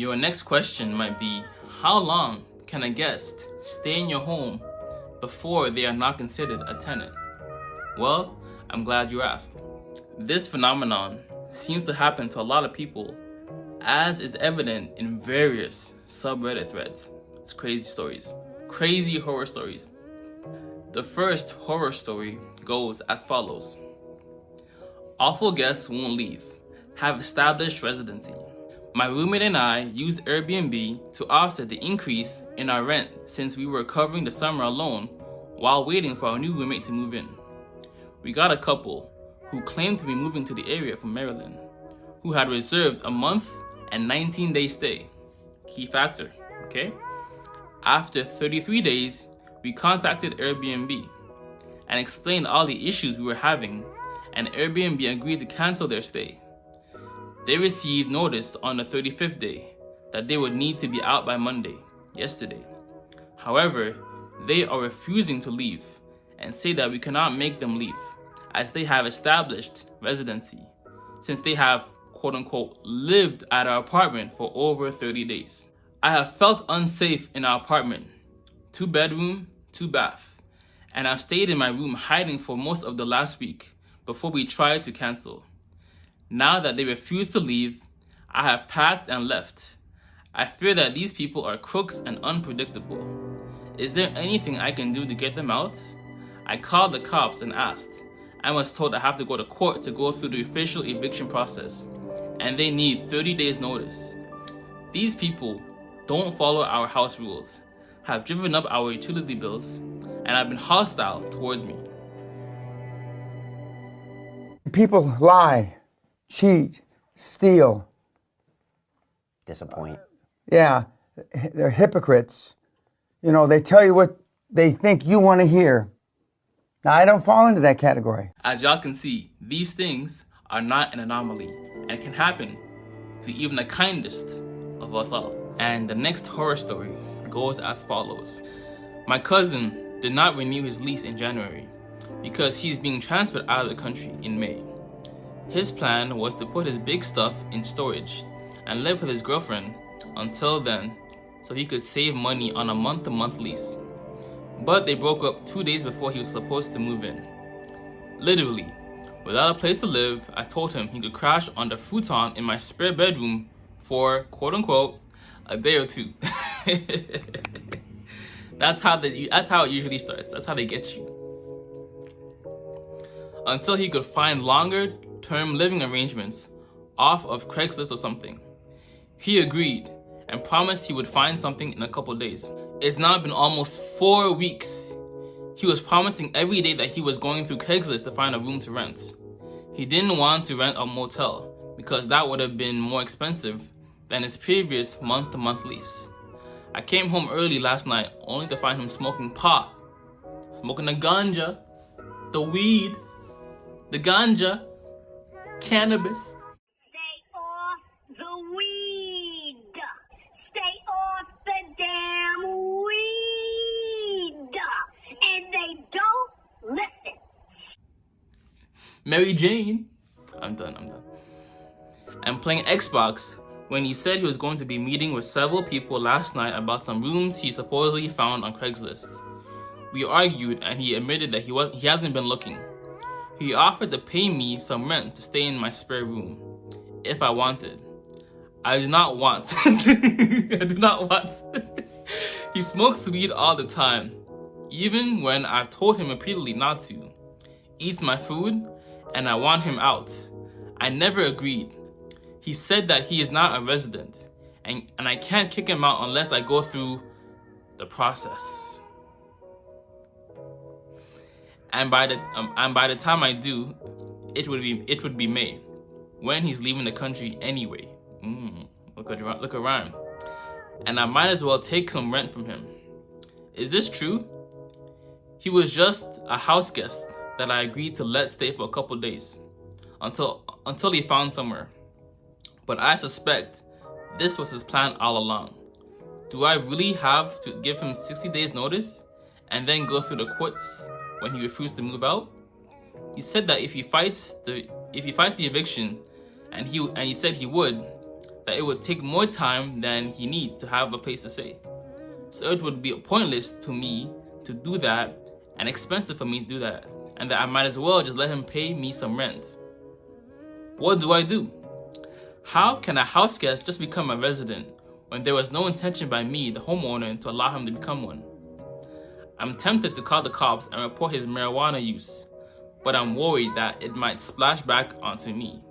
Your next question might be, how long can a guest stay in your home before they are not considered a tenant? Well, I'm glad you asked. This phenomenon seems to happen to a lot of people, as is evident in various subreddit threads. It's crazy stories, crazy horror stories. The first horror story goes as follows. Awful guests won't leave, have established residency. My roommate and I used Airbnb to offset the increase in our rent since we were covering the summer alone while waiting for our new roommate to move in. We got a couple who claimed to be moving to the area from Maryland, who had reserved a month and 19-day stay. Key factor, okay? After 33 days, we contacted Airbnb and explained all the issues we were having, and Airbnb agreed to cancel their stay. They received notice on the 35th day that they would need to be out by Monday, yesterday. However, they are refusing to leave and say that we cannot make them leave as they have established residency since they have quote-unquote lived at our apartment for over 30 days. I have felt unsafe in our apartment, 2-bedroom, 2-bath, and I've stayed in my room hiding for most of the last week before we tried to cancel. Now that they refuse to leave, I have packed and left. I fear that these people are crooks and unpredictable. Is there anything I can do to get them out? I called the cops and asked. I was told I have to go to court to go through the official eviction process, and they need 30 days notice. These people don't follow our house rules, have driven up our utility bills, and have been hostile towards me. People lie, cheat, steal. Disappoint. Yeah, they're hypocrites. You know, they tell you what they think you want to hear. Now, I don't fall into that category. As y'all can see, these things are not an anomaly and can happen to even the kindest of us all. And the next horror story goes as follows. My cousin did not renew his lease in January because he's being transferred out of the country in May. His plan was to put his big stuff in storage and live with his girlfriend until then so he could save money on a month-to-month lease. But they broke up 2 days before he was supposed to move in. Literally, without a place to live, I told him he could crash on the futon in my spare bedroom for, quote-unquote, a day or two. That's how it usually starts. That's how they get you. Until he could find longer-term living arrangements off of Craigslist or something. He agreed and promised he would find something in a couple days. It's now been almost 4 weeks. He was promising every day that he was going through Craigslist to find a room to rent. He didn't want to rent a motel because that would have been more expensive than his previous month-to-month lease. I came home early last night only to find him smoking pot, smoking the ganja, the weed, the ganja, cannabis. Stay off the weed. Stay off the damn weed. And they don't listen. Mary Jane. I'm done. And playing Xbox when he said he was going to be meeting with several people last night about some rooms he supposedly found on Craigslist. We argued and he admitted that he hasn't been looking. He offered to pay me some rent to stay in my spare room if I wanted. I do not want. I do not want. He smokes weed all the time, even when I've told him repeatedly not to. Eats my food, and I want him out. I never agreed. He said that he is not a resident, and I can't kick him out unless I go through the process. And by the time I do, it would be May, when he's leaving the country anyway. Look around. And I might as well take some rent from him. Is this true? He was just a house guest that I agreed to let stay for a couple days until he found somewhere. But I suspect this was his plan all along. Do I really have to give him 60 days notice and then go through the courts when he refused to move out? He said that if he fights the eviction, and he said he would, that it would take more time than he needs to have a place to stay. So it would be pointless to me to do that and expensive for me to do that, and that I might as well just let him pay me some rent. What do? How can a house guest just become a resident when there was no intention by me, the homeowner, to allow him to become one? I'm tempted to call the cops and report his marijuana use, but I'm worried that it might splash back onto me,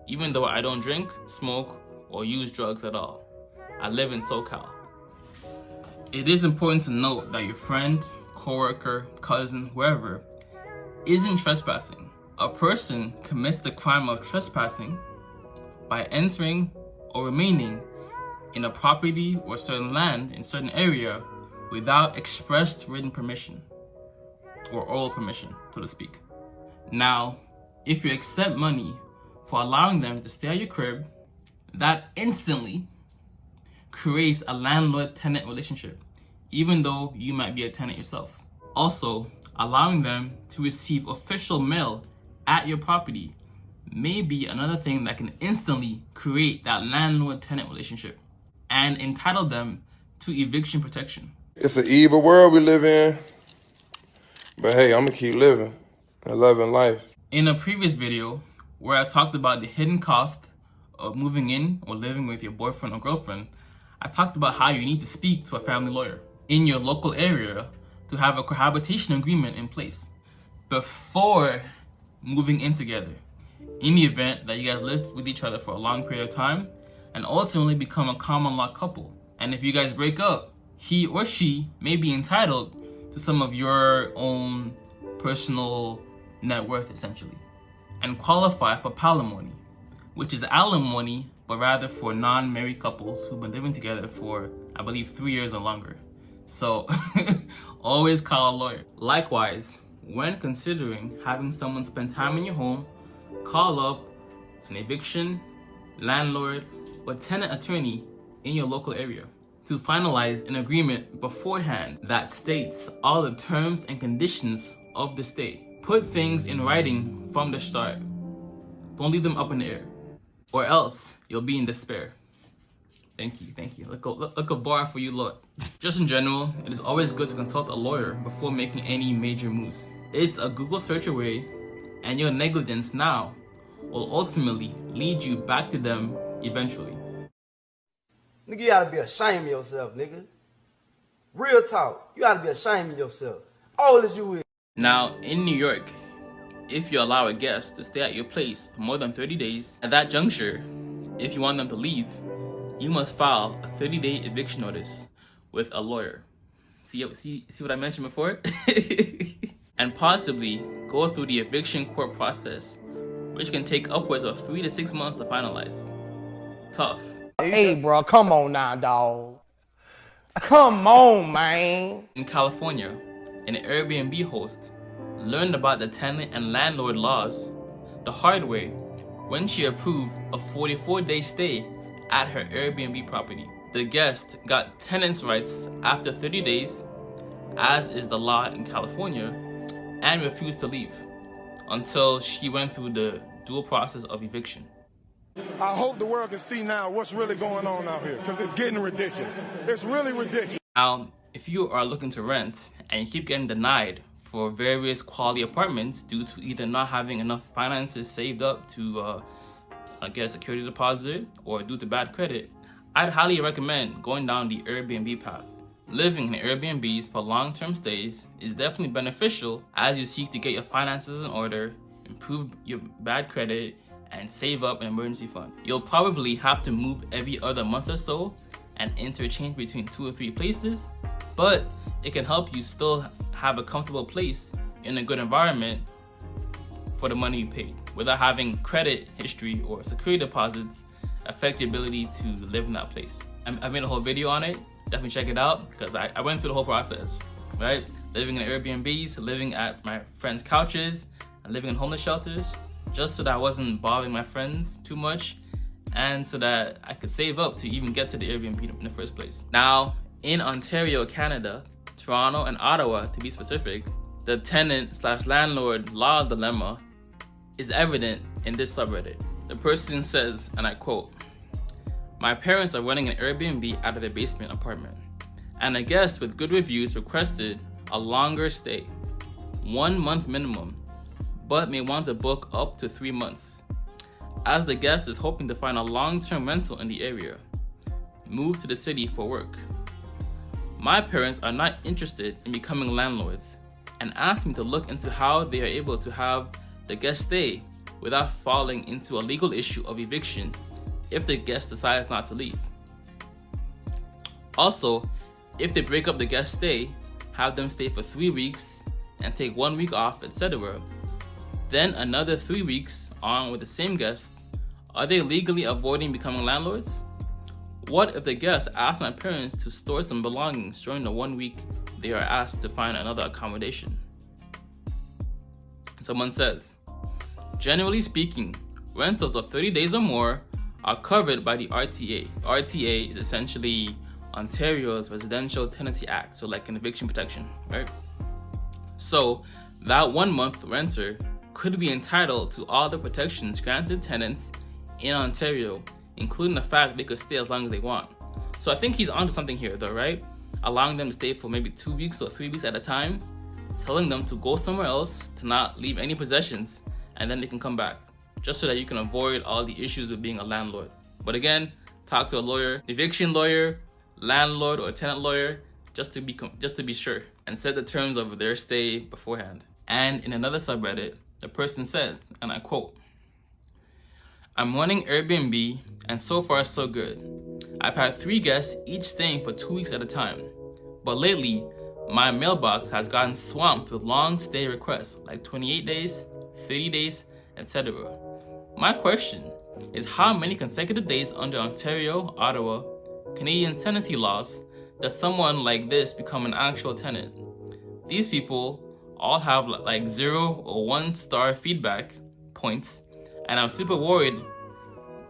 even though I don't drink, smoke, or use drugs at all. I live in SoCal. It is important to note that your friend, coworker, cousin, whoever, isn't trespassing. A person commits the crime of trespassing by entering or remaining in a property or certain land in certain area without expressed written permission, or oral permission, so to speak. Now, if you accept money for allowing them to stay at your crib, that instantly creates a landlord-tenant relationship, even though you might be a tenant yourself. Also, allowing them to receive official mail at your property may be another thing that can instantly create that landlord-tenant relationship and entitle them to eviction protection. It's an evil world we live in, but hey, I'm gonna keep living and loving life. In a previous video where I talked about the hidden cost of moving in or living with your boyfriend or girlfriend, I talked about how you need to speak to a family lawyer in your local area to have a cohabitation agreement in place before moving in together, in the event that you guys live with each other for a long period of time and ultimately become a common law couple. And if you guys break up, he or she may be entitled to some of your own personal net worth, essentially, and qualify for palimony, which is alimony, but rather for non-married couples who've been living together for, I believe, 3 years or longer. So always call a lawyer. Likewise, when considering having someone spend time in your home, call up an eviction, landlord, or tenant attorney in your local area to finalize an agreement beforehand that states all the terms and conditions of the stay. Put things in writing from the start. Don't leave them up in the air, or else you'll be in despair. Thank you. Look a bar for you lot. Just in general, it is always good to consult a lawyer before making any major moves. It's a Google search away, and your negligence now will ultimately lead you back to them eventually. Nigga, you gotta be ashamed of yourself, nigga. Real talk, you gotta be ashamed of yourself. All as you is. Now, in New York, if you allow a guest to stay at your place for more than 30 days, at that juncture, if you want them to leave, you must file a 30-day eviction notice with a lawyer. See what I mentioned before? And possibly go through the eviction court process, which can take upwards of 3 to 6 months to finalize. Tough. Hey, bro, come on now, dawg. Come on, man. In California, an Airbnb host learned about the tenant and landlord laws the hard way when she approved a 44-day stay at her Airbnb property. The guest got tenants' rights after 30 days, as is the law in California, and refused to leave until she went through the dual process of eviction. I hope the world can see now what's really going on out here, because it's getting ridiculous. It's really ridiculous. Now, if you are looking to rent and you keep getting denied for various quality apartments due to either not having enough finances saved up to get a security deposit or due to bad credit, I'd highly recommend going down the Airbnb path. Living in Airbnbs for long-term stays is definitely beneficial as you seek to get your finances in order, improve your bad credit, and save up an emergency fund. You'll probably have to move every other month or so and interchange between 2 or 3 places, but it can help you still have a comfortable place in a good environment for the money you paid, without having credit history or security deposits affect your ability to live in that place. I made a whole video on it. Definitely check it out, because I went through the whole process, right? Living in Airbnbs, living at my friends' couches, and living in homeless shelters, just so that I wasn't bothering my friends too much, and so that I could save up to even get to the Airbnb in the first place. Now, in Ontario, Canada, Toronto and Ottawa to be specific, the tenant/landlord law dilemma is evident in this subreddit. The person says, and I quote, My parents are running an Airbnb out of their basement apartment, and a guest with good reviews requested a longer stay, 1 month minimum, but may want to book up to 3 months, as the guest is hoping to find a long-term rental in the area, move to the city for work. My parents are not interested in becoming landlords and asked me to look into how they are able to have the guest stay without falling into a legal issue of eviction if the guest decides not to leave. Also, if they break up the guest stay, have them stay for 3 weeks and take 1 week off, etc., then another 3 weeks on with the same guest, are they legally avoiding becoming landlords? What if the guest asks my parents to store some belongings during the 1 week they are asked to find another accommodation? Someone says, generally speaking, rentals of 30 days or more are covered by the RTA. RTA is essentially Ontario's Residential Tenancy Act, so like an eviction protection, right? So that 1 month renter could be entitled to all the protections granted tenants in Ontario, including the fact they could stay as long as they want. So I think he's onto something here though, right? Allowing them to stay for maybe 2 weeks or 3 weeks at a time, telling them to go somewhere else, to not leave any possessions, and then they can come back, just so that you can avoid all the issues with being a landlord. But again, talk to a lawyer, eviction lawyer, landlord or tenant lawyer, just to be sure, and set the terms of their stay beforehand. And in another subreddit, the person says, and I quote, "I'm running Airbnb and so far so good. I've had 3 guests each staying for 2 weeks at a time, but lately my mailbox has gotten swamped with long stay requests like 28 days, 30 days, etc. My question is, how many consecutive days under Ontario, Ottawa, Canadian tenancy laws does someone like this become an actual tenant? These people all have like 0 or 1 star feedback points, and I'm super worried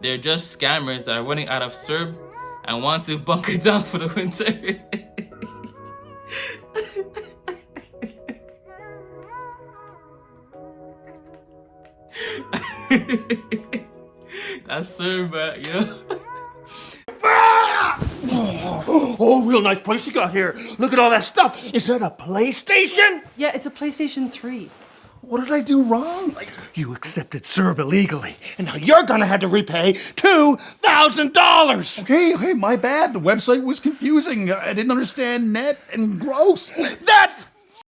they're just scammers that are running out of CERB and want to bunker down for the winter." That's CERB, you know? Oh, real nice place you got here. Look at all that stuff. Is that a PlayStation? Yeah, it's a PlayStation 3. What did I do wrong? You accepted CERB illegally, and now you're gonna have to repay $2,000. Okay, my bad. The website was confusing. I didn't understand net and gross. That's